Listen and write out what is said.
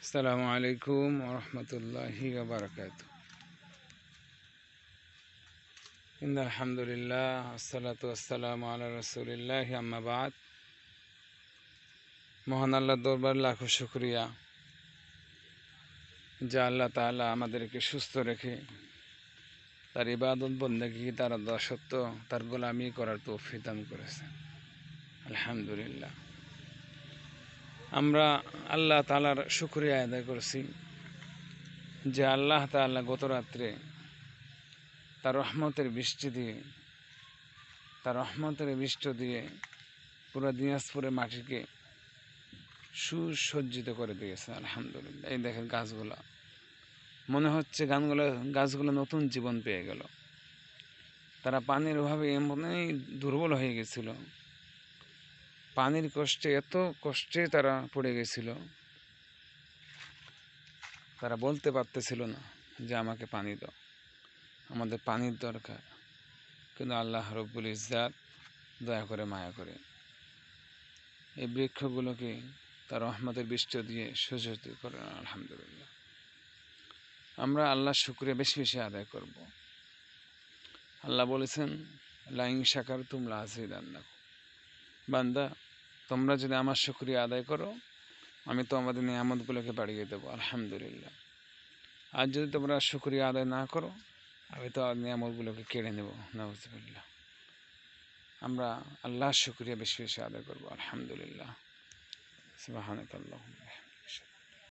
আসসালামু আলাইকুম ওরহমতুল্লাহি ওয়াবারাকাতু। আলহামদুলিল্লাহ আসসালাতু আসসালামু আলা রাসূলিল্লাহি আম্মা বাদ। মহান আল্লাহর দরবার লাখো শুকরিয়া যা আল্লাহ তাআলা আমাদেরকে সুস্থ রেখে তার ইবাদত বন্দেগী, তার দাসত্ব, তার গোলামি করার তৌফিক দান করেছেন। আলহামদুলিল্লাহ, আমরা আল্লাহ তাআলার শুকরিয়া আদায় করছি যে আল্লাহ তাআলা গত রাত্রে তার রহমতের বৃষ্টি দিয়ে পুরো দিনাজপুরের মাটিকে সুসজ্জিত করে দিয়েছে। আলহামদুলিল্লাহ, এই দেখেন গাছগুলো, মনে হচ্ছে গাছগুলো নতুন জীবন পেয়ে গেল। তারা পানির অভাবে এমনই দুর্বল হয়ে গেছিল, পানির কষ্টে, এত কষ্টে তারা পড়ে গেছিল, তারা বলতে পারতেছিল না যে আমাকে পানি দাও, আমাদের পানির দরকার। কিন্তু আল্লাহ রব্বুল ইজ্জাত দয়া করে, মায়া করে এই বৃক্ষগুলোকে তার রহমতের বৃষ্টি দিয়ে সুসজ্জিত করেন। আলহামদুলিল্লাহ, আমরা আল্লাহর শুকরিয়া বেশি বেশি আদায় করব। আল্লাহ বলেছেন, লাইন শাকারতুম লাযিদান্নাকুম, বান্দা তোমরা যদি আমার শুকরিয়া আদায় করো আমি তো আমাদের নিয়ামতগুলোকে বাড়িয়ে দেবো। আলহামদুলিল্লাহ, আর যদি তোমরা শুকরিয়া আদায় না করো আমি তো নিয়ামতগুলোকে কেড়ে নেব। নাউযুবিল্লাহ, আমরা আল্লাহর শুকরিয়া বেশি বেশি আদায় করবো। আলহামদুলিল্লাহ, সুবহানাকাল্লাহুম্মা।